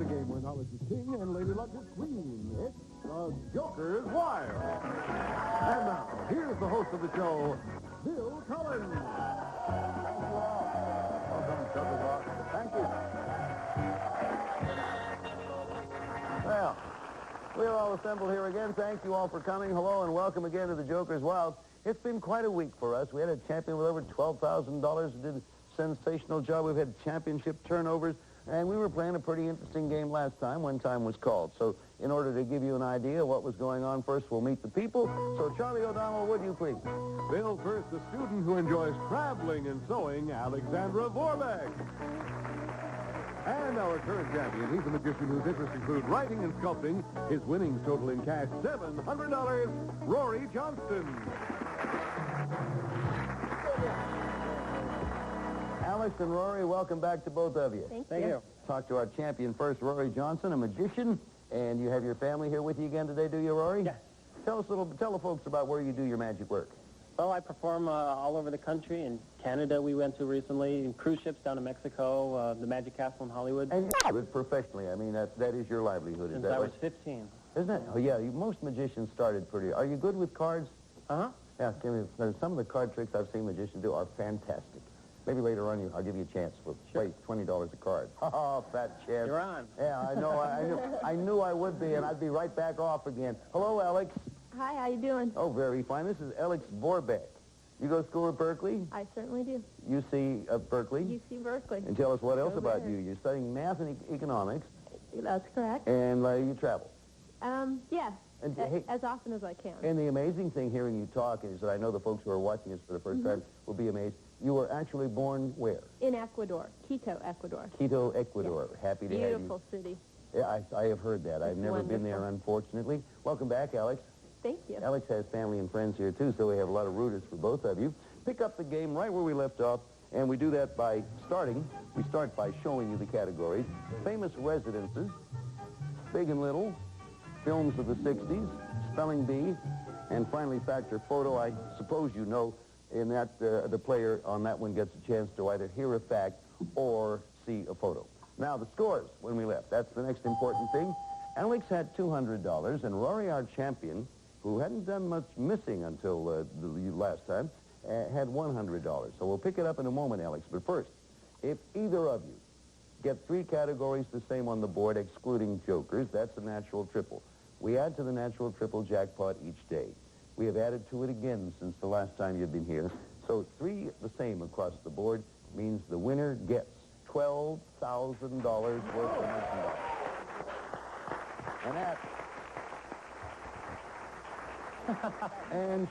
the game where knowledge is king and Lady Luck is queen. It's the Joker's Wild. And now, here's the host of the show, Bill Collins. Thank you all. Welcome, Joker's Wild. Thank you. Well, we're all assembled here again. Thank you all for coming. Hello and welcome again to the Joker's Wild. It's been quite a week for us. We had a champion with over $12,000 who did a sensational job. We've had championship turnovers, and we were playing a pretty interesting game last time when time was called. So in order to give you an idea of what was going on, first we'll meet the people. So Charlie O'Donnell, would you please? Bill, first, the student who enjoys traveling and sewing, Alexandra Vorbeck. And our current champion, he's a magician whose interests include writing and sculpting. His winnings total in cash $700, Rory Johnston. Alex and Rory, welcome back to both of you. Thank you. Talk to our champion first, Rory Johnson, a magician. And you have your family here with you again today, do you, Rory? Yes. Tell the folks about where you do your magic work. Well, I perform all over the country. In Canada, we went to recently. In cruise ships down to Mexico, the Magic Castle in Hollywood. And you do it professionally. I mean, that is your livelihood, Since is that I was right? 15. Isn't it? Oh, yeah, most magicians started pretty... Are you good with cards? Uh-huh. Yeah, some of the card tricks I've seen magicians do are fantastic. Maybe later on I'll give you a chance for play $20 a card. Oh, fat chance. You're on. Yeah, I know. I knew I would be, and I'd be right back off again. Hello, Alex. Hi, how you doing? Oh, very fine. This is Alex Vorbeck. You go to school at Berkeley? I certainly do. UC Berkeley? UC Berkeley. And tell us what else Go about there. you. You're studying math and economics, That's correct. and you travel. Yeah, And, hey, as often as I can. and the amazing thing hearing you talk is that I know the folks who are watching us for the first time will be amazed. You were actually born where? In Ecuador, Quito, Ecuador. Quito, Ecuador. Happy to have you. Beautiful city. Yeah, I have heard that. I've It's never been there, wonderful. unfortunately. Welcome back, Alex. Thank you. Alex has family and friends here, too, so we have a lot of rooters for both of you. Pick up the game right where we left off, and we do that by we start by showing you the categories. Famous residences, big and little, films of the 60s, spelling bee, and finally factor photo. I suppose you know in that the player on that one gets a chance to either hear a fact or see a photo. Now, the scores when we left. That's the next important thing. Alex had $200, and Rory, our champion, who hadn't done much missing until the last time, had $100. So we'll pick it up in a moment, Alex. But first, if either of you get 3 categories the same on the board, excluding jokers, that's a natural triple. We add to the natural triple jackpot each day. We have added to it again since the last time you've been here. So 3 the same across the board means the winner gets $12,000 worth of merchandise. And that... and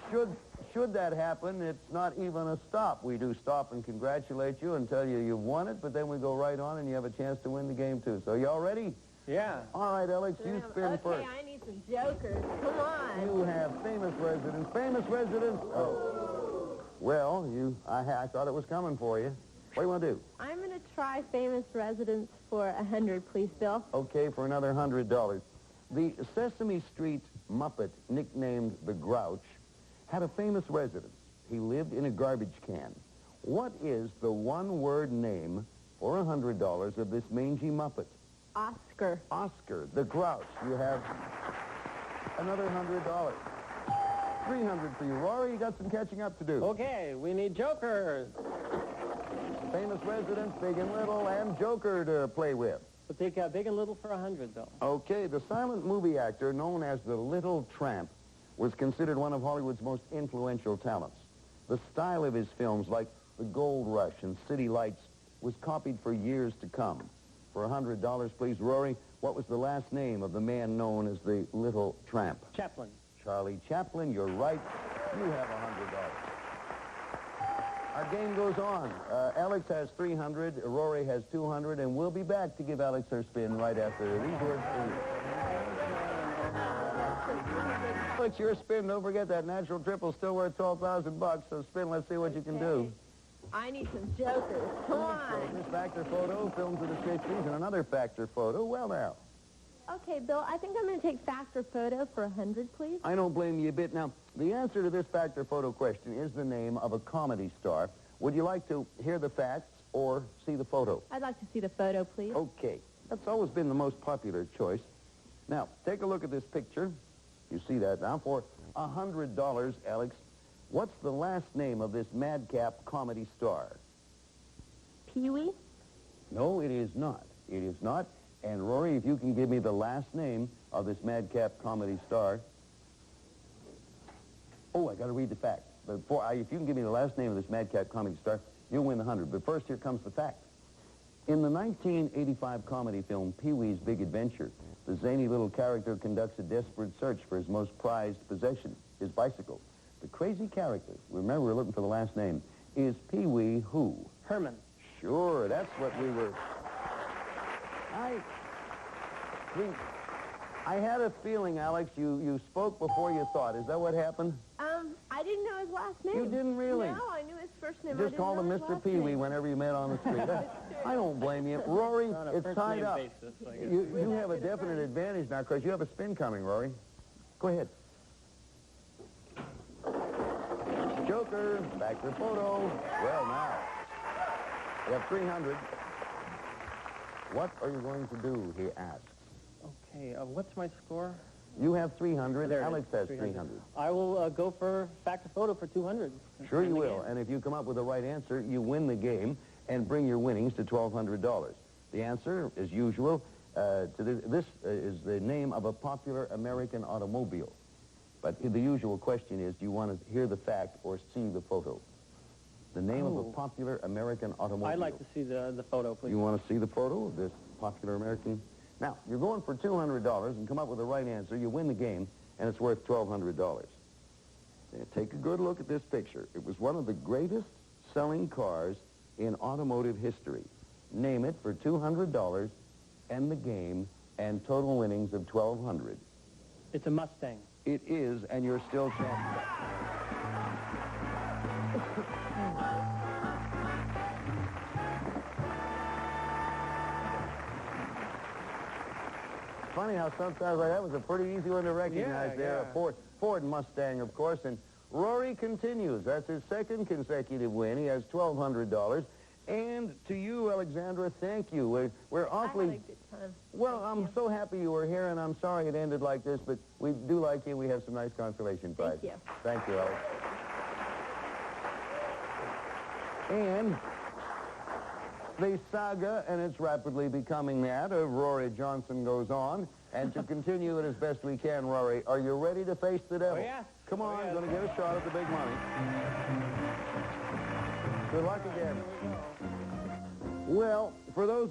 should that happen, it's not even a stop. We do stop and congratulate you and tell you you've won it, but then we go right on and you have a chance to win the game, too. So y'all ready? Yeah. All right, Alex, you spin Okay, first. I need some jokers. Come on. You have famous residents. Famous residents? Oh. Well, I thought it was coming for you. What do you want to do? I'm going to try famous residents for 100, please, Bill. Okay, for another $100. The Sesame Street Muppet, nicknamed the Grouch, had a famous residence. He lived in a garbage can. What is the one-word name for $100 of this mangy Muppet? Oscar. Oscar, the Grouch. You have another $100. $300 for you. Rory, you got some catching up to do. Okay, we need jokers. Famous residents, big and little, and Joker to play with. We'll take big and little for 100, though. Okay, the silent movie actor known as the Little Tramp was considered one of Hollywood's most influential talents. The style of his films, like The Gold Rush and City Lights, was copied for years to come. For $100, please, Rory, what was the last name of the man known as the Little Tramp? Chaplin. Charlie Chaplin, you're right. You have $100. Our game goes on. Alex has $300, Rory has $200, and we'll be back to give Alex her spin right after these words for you. Alex, your spin, don't forget that natural triple still worth $12,000, so spin, let's see what you can do. I need some jokers. Come on. This factor photo, films of the 60s, and another factor photo. Well, now. Okay, Bill, I think I'm going to take factor photo for 100, please. I don't blame you a bit. Now, the answer to this factor photo question is the name of a comedy star. Would you like to hear the facts or see the photo? I'd like to see the photo, please. Okay. That's always been the most popular choice. Now, take a look at this picture. You see that now. For $100, Alex, what's the last name of this madcap comedy star? Pee-wee? No, it is not. It is not. And, Rory, if you can give me the last name of this madcap comedy star. Oh, I got to read the fact. But if you can give me the last name of this madcap comedy star, you'll win the 100. But first, here comes the fact. In the 1985 comedy film Pee-wee's Big Adventure, the zany little character conducts a desperate search for his most prized possession, his bicycle. The crazy character, remember we're looking for the last name, is Pee-wee who? Herman. Sure, that's what we were... I had a feeling, Alex, you spoke before you thought. Is that what happened? I didn't know his last name. You didn't really? No, I knew his first name. Just called him Mr. Pee-wee whenever you met on the street. I don't blame you. Rory, it's tied up. Basis, You have a definite advantage now because you have a spin coming, Rory. Go ahead. Joker, back to the photo. Well, now, you have 300. What are you going to do, he asks. Okay, what's my score? You have 300. There Alex has 300. I will go for fact or photo for 200. Sure you will. And if you come up with the right answer, you win the game and bring your winnings to $1,200. The answer, as usual, this is the name of a popular American automobile. But the usual question is, do you want to hear the fact or see the photo? The name of a popular American automobile. I'd like to see the photo, please. You want to see the photo of this popular American? Now, you're going for $200 and come up with the right answer. You win the game, and it's worth $1,200. Take a good look at this picture. It was one of the greatest selling cars in automotive history. Name it for $200, end the game, and total winnings of $1,200. It's a Mustang. It is, and you're still champion. Funny how sometimes that was a pretty easy one to recognize there. Yeah. A Ford Mustang, of course. And Rory continues. That's his second consecutive win. He has $1,200. And to you, Alexandra, thank you. We're awfully... I had a good time. Well, I'm so happy you were here, and I'm sorry it ended like this, but we do like you. We have some nice consolation prizes. Thank you. Thank you, Alex. And the saga, and it's rapidly becoming that, of Rory Johnson goes on. And to continue it as best we can, Rory, are you ready to face the devil? Oh, yeah. Come on, Oh, yeah. going to get a shot at the big money. Good luck again. Well, for those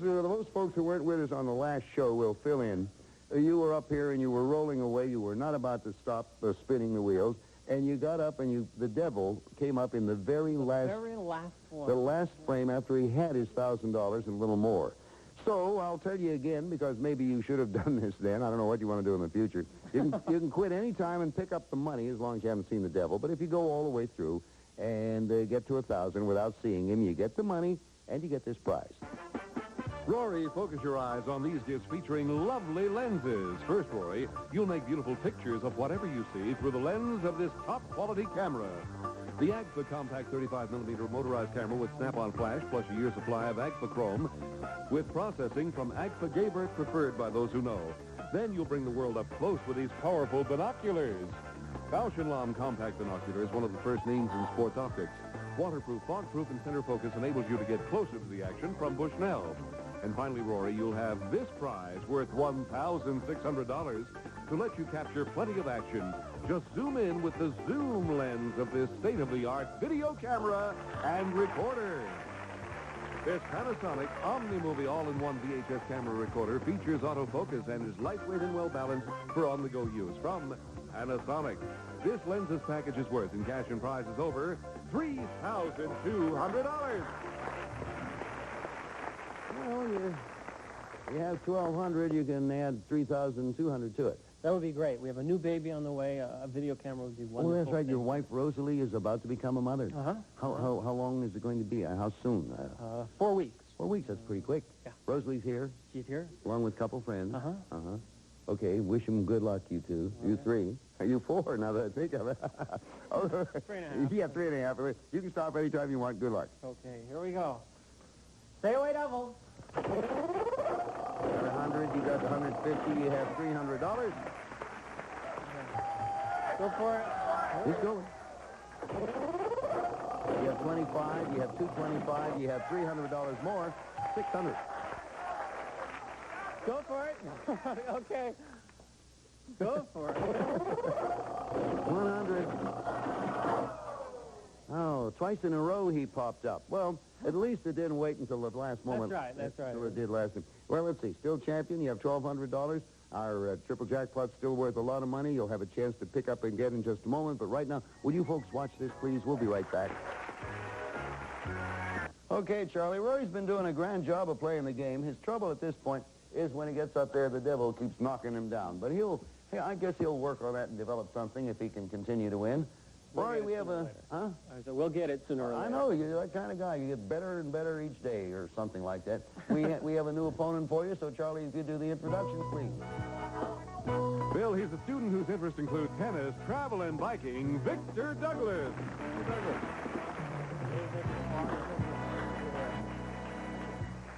folks who weren't with us on the last show, we'll fill in. You were up here and you were rolling away. You were not about to stop spinning the wheels. And you got up and the devil came up in the very last one. the last frame after he had his $1,000 and a little more. So I'll tell you again, because maybe you should have done this then. I don't know what you want to do in the future. You can quit any time and pick up the money as long as you haven't seen the devil. But if you go all the way through and get to 1,000 without seeing him, you get the money and you get this prize. Rory, focus your eyes on these gifts featuring lovely lenses. First, Rory, you'll make beautiful pictures of whatever you see through the lens of this top-quality camera. The Agfa Compact 35mm motorized camera with snap-on flash plus a year's supply of Agfa Chrome with processing from Agfa Gabert, preferred by those who know. Then you'll bring the world up close with these powerful binoculars. Bausch & Lomb Compact Binocular is one of the first names in sports optics. Waterproof, fog-proof, and center focus enables you to get closer to the action from Bushnell. And finally, Rory, you'll have this prize worth $1,600 to let you capture plenty of action. Just zoom in with the zoom lens of this state-of-the-art video camera and recorder. This Panasonic OmniMovie all-in-one VHS camera recorder features autofocus and is lightweight and well-balanced for on-the-go use from Panasonic. This lenses package is worth in cash and prizes over $3,200. Well, you have 1,200. You can add 3,200 to it. That would be great. We have a new baby on the way. A video camera would be wonderful. Oh, that's right. Your wife, Rosalie, is about to become a mother. Uh-huh. How long is it going to be? How soon? 4 weeks. 4 weeks. That's pretty quick. Yeah. Rosalie's here, She's here. along with a couple friends. Uh-huh. Uh-huh. Okay, wish them good luck, you two. All You right. three. You four, now that I think of it. Oh, 3.5. Yeah, 3.5. You can stop anytime you want. Good luck. Okay, here we go. Stay away, devil. $100. You got $150. You have $300. Go for it. He's going. You have 25. You have 225. You have $300 more. 600. Go for it. Okay. Go for it. 100. Oh, twice in a row he popped up. Well, at least it didn't wait until the last moment. That's right. Until it did last time. Well, let's see. Still champion. You have $1,200. Our triple jackpot's still worth a lot of money. You'll have a chance to pick up and get in just a moment. But right now, will you folks watch this, please? We'll be right back. Okay, Charlie. Rory's been doing a grand job of playing the game. His trouble at this point is when he gets up there, the devil keeps knocking him down. But I guess he'll work on that and develop something if he can continue to win. Rory, we have a... Huh? So we'll get it sooner or later. I know, you're that kind of guy. You get better and better each day or something like that. We have a new opponent for you, so Charlie, if you do the introduction, please. Bill, he's a student whose interests include tennis, travel, and biking, Victor Douglas. Mr. Douglas.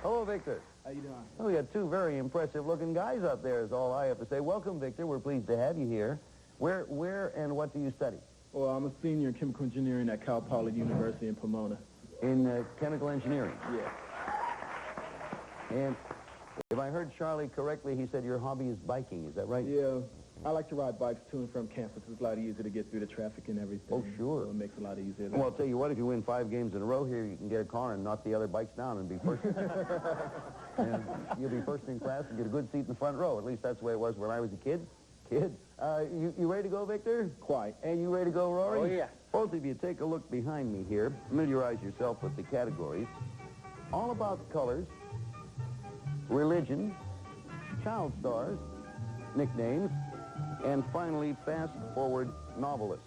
Hello, Victor. How you doing? Oh, we got two very impressive-looking guys up there is all I have to say. Welcome, Victor. We're pleased to have you here. Where and what do you study? Well, I'm a senior in chemical engineering at Cal Poly University in Pomona. In chemical engineering. Yeah. And if I heard Charlie correctly, he said your hobby is biking. Is that right? Yeah. I like to ride bikes to and from campus. It's a lot easier to get through the traffic and everything. Oh, sure. So it makes it a lot easier. Well, I'll tell you what, if you win 5 games in a row here, you can get a car and knock the other bikes down and be first. And you'll be first in class and get a good seat in the front row. At least that's the way it was when I was a kid. You ready to go, Victor? Quite. And you ready to go, Rory? Oh, yeah. Both of you take a look behind me here. Familiarize yourself with the categories. All about colors, religion, child stars, nicknames, and finally, fast-forward novelists.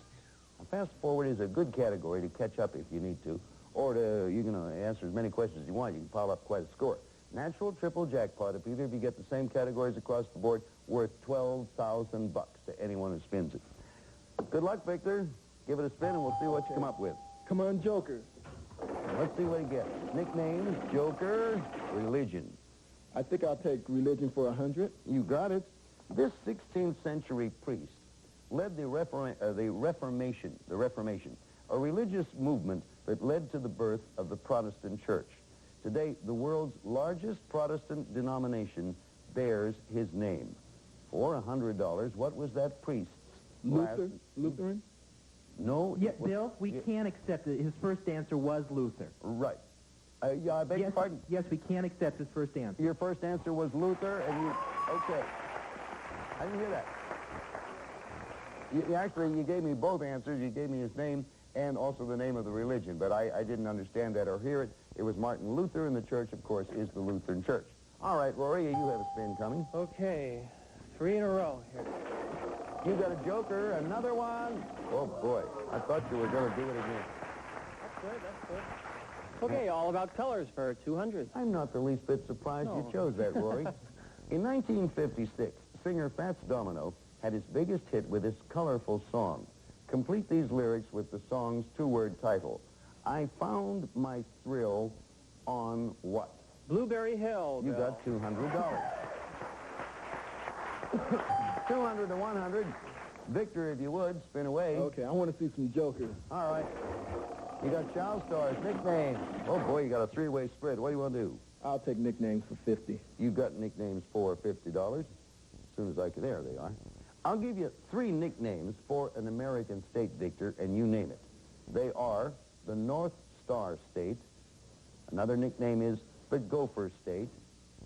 Now, fast-forward is a good category to catch up if you need to, or you can answer as many questions as you want. You can pile up quite a score. Natural triple jackpot, if either of you get the same categories across the board, worth $12,000 to anyone who spins it. Good luck, Victor. Give it a spin, and we'll see what you come up with. Come on, Joker. Let's see what he gets. Nicknames, Joker, religion. I think I'll take religion for 100. You got it. This 16th century priest led the Reformation, a religious movement that led to the birth of the Protestant Church. Today, the world's largest Protestant denomination bears his name. For $100, what was that priest's Lutheran? No. Yeah, Bill, we can't accept it. His first answer was Luther. Right. Yeah, I beg your pardon? Yes, we can't accept his first answer. Your first answer was Luther, and you... Okay. I didn't hear that. Actually, you gave me both answers. You gave me his name and also the name of the religion, but I didn't understand that or hear it. It was Martin Luther, and the church, of course, is the Lutheran Church. All right, Rory, you have a spin coming. Okay. 3 in a row here. You got a joker, another one. Oh, boy. I thought you were going to do it again. That's good. Okay, all about colors for 200. I'm not the least bit surprised you No. chose that, Rory. In 1956, singer Fats Domino had his biggest hit with this colorful song. Complete these lyrics with the song's 2-word title. I found my thrill on what? Blueberry Hill, You Bill. got $200. 200 to 100. Victor, if you would, spin away. Okay, I want to see some jokers. All right. You got child stars, nicknames. Oh, boy, you got a 3-way spread. What do you want to do? I'll take nicknames for 50. You got nicknames for $50. As soon as I can, there they are. I'll give you 3 nicknames for an American state, Victor, and you name it. They are the North Star State. Another nickname is the Gopher State.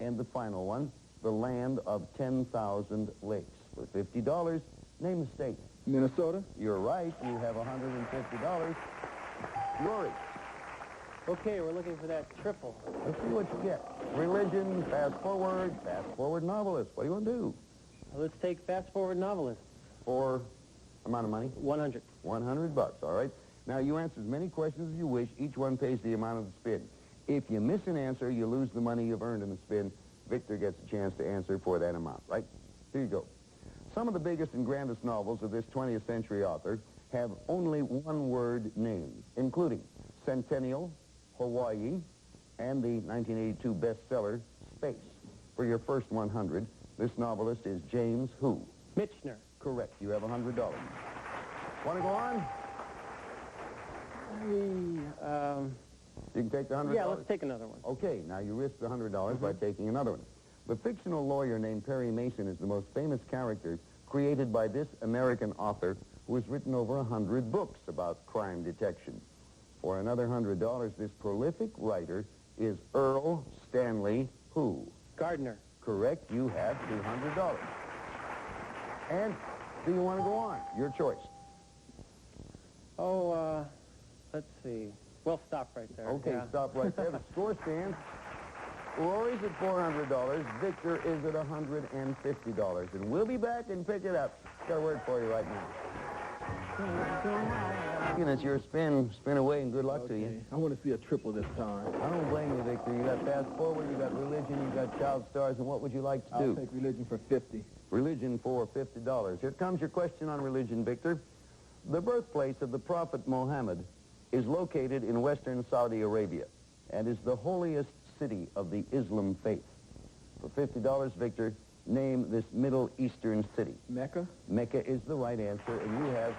And the final one, the Land of 10,000 Lakes. For $50, name the state. Minnesota? You're right. You have $150. Rory, Okay, we're looking for that triple. let's see what you get. Religion, fast-forward novelist. What do you want to do? Let's take fast-forward novelist. For amount of money? 100. $100, all right? Now, you answer as many questions as you wish. Each one pays the amount of the spin. If you miss an answer, you lose the money you've earned in the spin. Victor gets a chance to answer for that amount, right? Here you go. Some of the biggest and grandest novels of this 20th century author have only 1-word names, including Centennial, Hawaii, and the 1982 bestseller, Space. for your first 100. This novelist is James who? Michener. Correct. You have $100. Want to go on? You can take the $100? Yeah, let's take another one. Okay, now you risk the $100 by taking another one. The fictional lawyer named Perry Mason is the most famous character created by this American author who has written over 100 books about crime detection. For another $100, this prolific writer is Earl Stanley who? Gardner. Correct. You have $200. And do you want to go on? Your choice. Oh, let's see. We'll stop right there. Okay, Yeah. stop right there. The score stands. Rory's at $400. Victor is at $150. And we'll be back and pick it up. Got a word for you right now. And it's your spin. Spin away and good luck to you. I want to see a triple this time. I don't blame you, Victor. You got fast forward, you got religion, you got child stars, and what would you like to do? I'll take religion for 50. Religion for $50. Here comes your question on religion, Victor. The birthplace of the Prophet Muhammad is located in western Saudi Arabia and is the holiest city of the Islam faith. For $50, Victor, name this Middle Eastern city. Mecca? Mecca is the right answer, and you have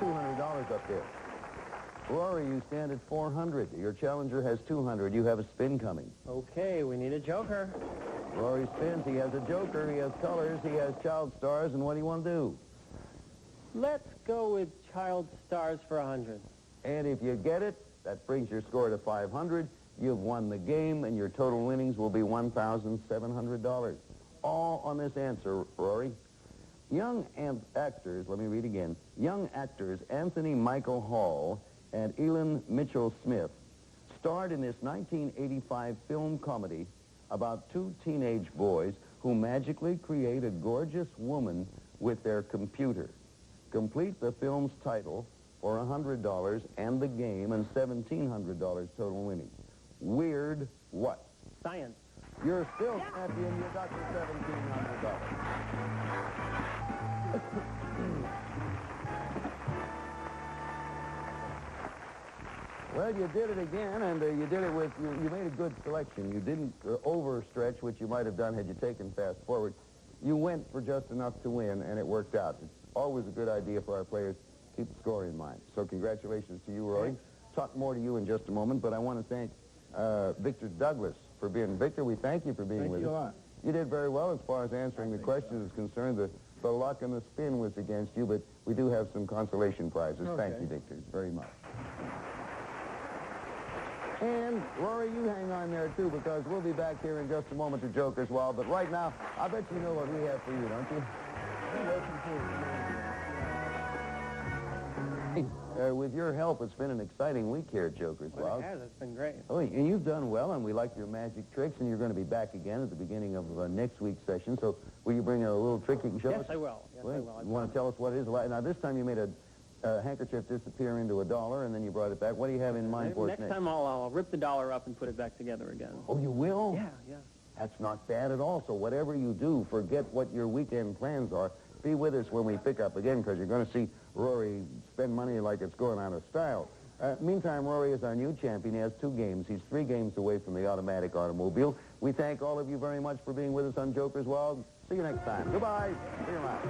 $200 up there. Rory, you stand at 400. Your challenger has 200. You have a spin coming. Okay, we need a joker. Rory spins. He has a joker. He has colors. He has child stars. And what do you want to do? Let's go with child stars for 100. And if you get it, that brings your score to 500. You've won the game, and your total winnings will be $1,700. All on this answer, Rory. Young actors, let me read again. Young actors Anthony Michael Hall and Elin Mitchell Smith starred in this 1985 film comedy about two teenage boys who magically create a gorgeous woman with their computer. Complete the film's title for $100 and the game and $1,700 total winnings. Weird what? Science. You're still champion. You got your $1,700. Well, you did it again, and you did it with, you made a good selection. You didn't overstretch, which you might have done had you taken fast forward. You went for just enough to win, and it worked out. It's always a good idea for our players. Keep the score in mind. So congratulations to you, Rory. Talk more to you in just a moment, but I want to thank Victor Douglas for being. Victor, we thank you for being with us. Thank you a lot. You did very well as far as answering the questions is concerned. The luck and the spin was against you, but we do have some consolation prizes. Okay. Thank you, Victor, very much. And, Rory, you hang on there, too, because we'll be back here in just a moment to joke as well. But right now, I bet you know what we have for you, don't you? With your help, it's been an exciting week here at Joker's Well, Wild. it has. It's been great. Oh, and you've done well, and we like your magic tricks, and you're going to be back again at the beginning of next week's session. So will you bring a little trick you can show us? Yes, I will. Yes, I will. You want to tell us what it is? Now, this time you made a handkerchief disappear into $1, and then you brought it back. What do you have in mind for us Next time I'll rip the dollar up and put it back together again. Oh, you will? Yeah, yeah. That's not bad at all. So whatever you do, forget what your weekend plans are. Be with us when we pick up again, because you're going to see Rory spend money like it's going out of style. Meantime, Rory is our new champion. He has 2 games. He's 3 games away from the automatic automobile. We thank all of you very much for being with us on Joker's Wild. See you next time. Goodbye. See you around.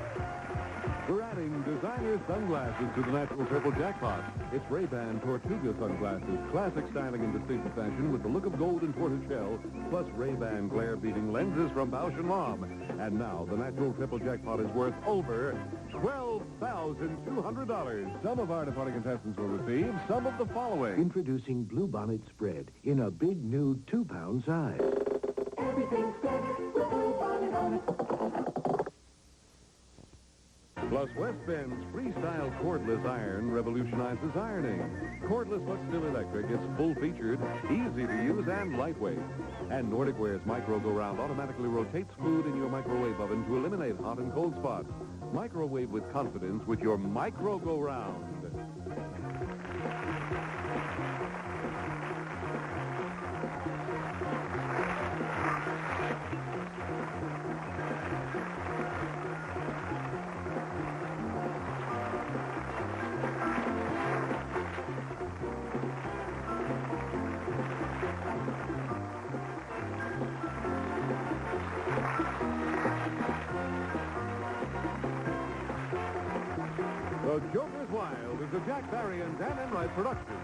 We're adding designer sunglasses to the natural triple jackpot. It's Ray-Ban Tortuga sunglasses, classic styling and distinctive fashion with the look of gold and tortoiseshell, plus Ray-Ban glare-beating lenses from Bausch & Lomb. And now the natural triple jackpot is worth over $12,200. Some of our departing contestants will receive some of the following. Introducing Bluebonnet Spread in a big new 2-pound size. Everything's good with Bluebonnet on it. Plus, West Bend's freestyle cordless iron revolutionizes ironing. Cordless but still electric, it's full-featured, easy to use, and lightweight. And Nordic Ware's Micro Go Round automatically rotates food in your microwave oven to eliminate hot and cold spots. Microwave with confidence with your Micro Go Round. Joker's Wild is a Jack Barry and Dan Enright production.